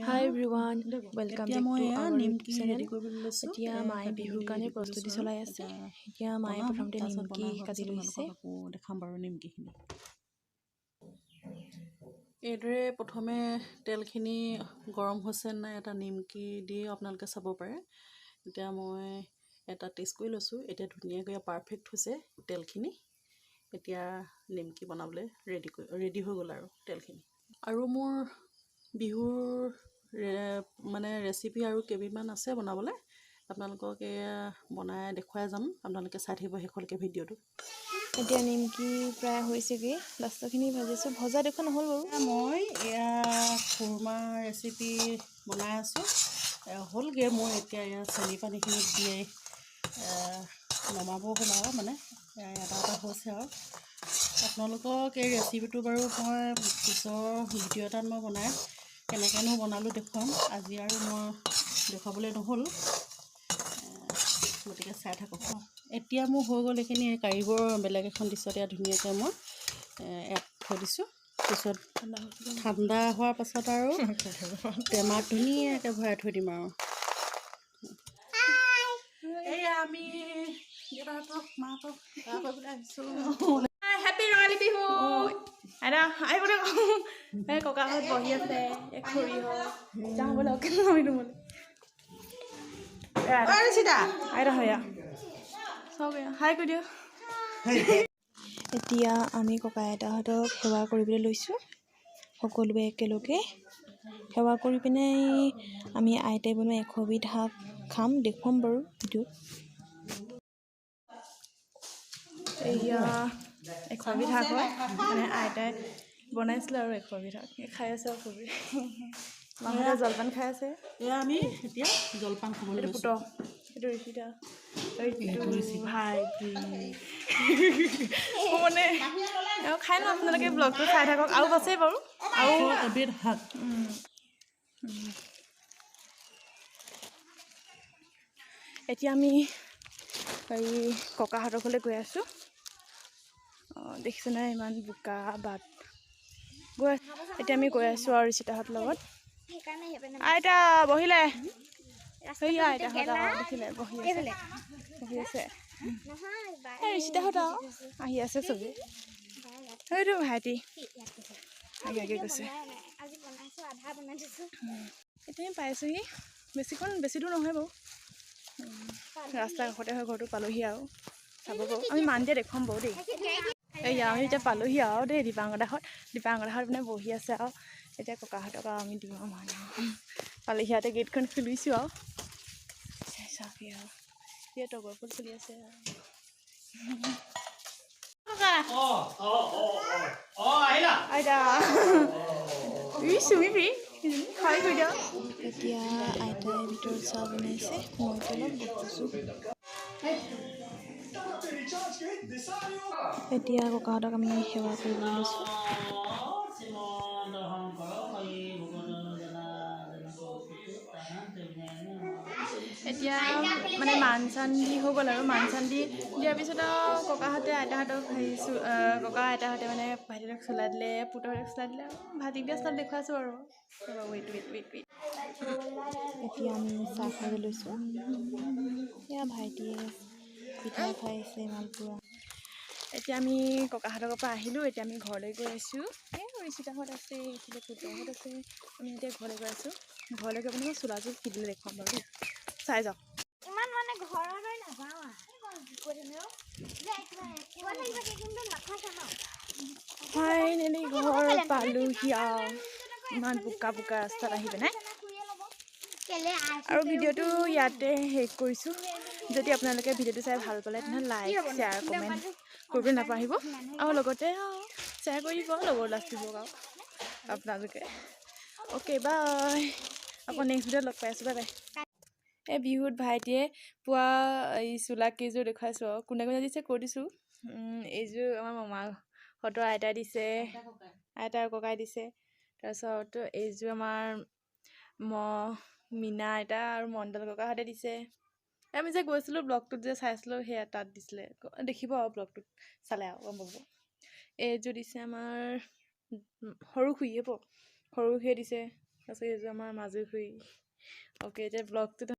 Hi everyone, welcome back to our YouTube channel. এতিয়া মায়ে বিহুৰ কাৰণে প্ৰস্তুতি চলাই আছে। এতিয়া মায়ে প্ৰথমতে নিমকি কাটি লৈছে। দেখাম বাৰু নিমকিখিনি। এইদৰে প্ৰথমে তেলখিনি গৰম হৈছে নাই এটা নিমকি দি আপোনালোকে চাব পাৰে। এতিয়া মই এটা টেষ্ট কৰি লৈছোঁ। এতিয়া ধুনীয়াকৈ পাৰফেক্ট হৈছে তেলখিনি। এতিয়া নিমকি বনাবলৈ ৰেডি হৈ গ'ল আৰু তেলখিনি। আৰু মোৰ বিহুৰ মানে ৰেচিপি আৰু কেইবিধমান আছে বনাবলৈ। আপোনালোকক এয়া বনাই দেখুৱাই যাম। আপোনালোকে চাই থাকিব শেষলৈকে ভিডিঅ'টো। এতিয়া নিমকি প্ৰায় হৈছেগৈ। লাষ্টৰখিনি ভাজিছোঁ। ভজা দেখোন নহ'ল বাৰু। মই এয়া খুৰমা ৰেচিপি বনাই আছোঁ। হ'লগৈ মোৰ এতিয়া এয়া চেনি পানীখিনিত দিয়াই নমাব হ'ল আৰু মানে এটা হৈছে আৰু। আপোনালোকক এই ৰেচিপিটো বাৰু মই পিছৰ ভিডিঅ' এটাত মই বনাই কেনেকৈনো বনালোঁ দেখুৱাম। আজি আৰু মই দেখুৱাবলৈ নহ'ল, গতিকে চাই থাকক। এতিয়া মোৰ হৈ গ'ল এইখিনি কাৰিকৰ বেলেগ এখন ডিছত ইয়াত ধুনীয়াকৈ মই ইয়াত থৈ দিছোঁ। পিছত ঠাণ্ডা হোৱাৰ পাছত আৰু টেমাত ধুনীয়াকৈ ভৰাই থৈ দিম আৰু। এয়া আমি দেউতাহঁতক মাহঁতক গা কৰিবলৈ আহিছোঁ। হেপী ৰঙালী বিহু! আইতা আহিব দে। এই ককাহঁত বহি আছে। এক খুৰীহঁত যাওঁ বোলে অকে নহয় তোমালোক। আইতা হয় চব হাই কৰি দিয়ক। এতিয়া আমি ককা আইতাহঁতক সেৱা কৰিবলৈ লৈছোঁ। সকলোৱে একেলগে সেৱা কৰি পিনে আমি আইতাই বনোৱা 100 বিধ শাক খাম। দেখুৱাম বাৰু ভিডিঅ'ত। এয়া 100 বিধ শাক হয় মানে আইতাই বনাইছিলে আৰু 100 বিধ শাক খাই আছে আৰু খুৰী। মাহঁতে জলপান খাই আছে। এয়া আমি এতিয়া জলপান খাবলৈ এইটো লৈছোঁ। পুত এইটো ঋষিতা এইটো ভাইটি মানে খাই ন আপোনালোকে ব্লগটো চাই থাকক। আৰু আছেই বাৰু আৰু এবিধ শাক। এতিয়া আমি এই ককাহঁতৰ ফালে গৈ আছোঁ। দেখিছেনে ইমান বোকা বাট গৈ এতিয়া আমি গৈ আছোঁ আৰু ঋষিতাহঁতৰ লগত। আইতা বহিলে সেয়া আইতাহঁত দেখিলে বহি আছে। ঋষিতাহঁত আহি আছে চবেই। সেইটো ভাইটি আগে আগে গৈছে। এতিয়া পাইছোঁহি। বেছি দূৰ নহয় বাৰু। ৰাস্তাৰ কাষতে হয় ঘৰটো। পালোহি আৰু চাব বাৰু। আমি মান দিয়ে দেখুৱাম বাৰু দেই। এয়া আমি এতিয়া পালোহি আৰু দেই দীপাংগদাহঁত মানে বহি আছে আৰু। এতিয়া ককাহঁতক আৰু আমি দিব পালোহি ইয়াতে গেটখন খুলিছোঁ আৰু চাবি আৰু এতিয়া তগৰ ফুল চলি আছে আৰু। আইতা চুমিবি খাই কৰি দিয়ক। এতিয়া আইতাই ভিতৰত চাহ বনাইছে। মইতো অলপ বহিছোঁ। এতিয়া ককাহঁতক আমি সেৱা কৰিবলৈ লৈছোঁ। এতিয়া মানে মান চান দি হৈ গ'ল আৰু মান চান দি দিয়াৰ পিছত আৰু ককাহঁতে আইতাহঁতক ককা আইতাহঁতে মানে ভাইটিহঁতক চলাই দিলে, পুতহঁতক চলাই দিলে আৰু ভাইটিক দিয়া ষ্টাইল দেখুৱাইছোঁ আৰু। ৱেইট এতিয়া আমি চাহ খাবলৈ লৈছোঁ। এয়া ভাইটিয়ে পিঠা খাইছে মালপোৱা। এতিয়া আমি ককাহঁতৰ পৰা আহিলোঁ। এতিয়া আমি ঘৰলৈ গৈ আছোঁ। এই ঋষিতাহঁত আছে, এইফালে পুতহঁত আছে। আমি এতিয়া ঘৰলৈ গৈ আছোঁ। ঘৰলৈ গৈ পিনে মই চোলাযোৰ পিন্ধিলে দেখুৱাম বাৰু দেই। চাই যাওক। ইমান মানে ঘৰলৈ নাযাওঁ ফাইনেলি ঘৰ পালোহি আৰু। ইমান বোকা ৰাস্তাত আহি পিনে আৰু ভিডিঅ'টো ইয়াতে শেষ কৰিছোঁ। যদি আপোনালোকে ভিডিঅ'টো চাই ভাল পালে তেনেহ'লে লাইক শ্বেয়াৰ কমেণ্ট কৰিবলৈ নাপাহৰিব আৰু লগতে শ্বেয়াৰ কৰি দিব লগৰ লাষ্টবোৰক আৰু আপোনালোকে। Okay bye. আকৌ নেক্সট ভিডিঅ'ত লগ পাই আছোঁ। Bye bye. এই বিহুত ভাইটিয়ে পোৱা এই চোলা কেইযোৰ দেখুৱাইছোঁ আৰু কোনে কোনে দিছে কৈ দিছোঁ। এইযোৰ আমাৰ মামাহঁতৰ আইতাই দিছে, আইতা আৰু ককাই দিছে। তাৰপিছত এইযোৰ আমাৰ মীনা আইতা আৰু মণ্ডল ককাহঁতে দিছে। আমি যে গৈছিলোঁ ব্লগটোত যে চাইছিলোঁ সেয়া তাত দিছিলে। দেখিব আৰু ব্লগটোত চালে আৰু গম পাব। এইযোৰ দিছে আমাৰ সৰু খুৰীয়ে দিছে। তাৰপিছত এইযোৰ আমাৰ মাজুখুৰী অ'কে এতিয়া ব্লগটো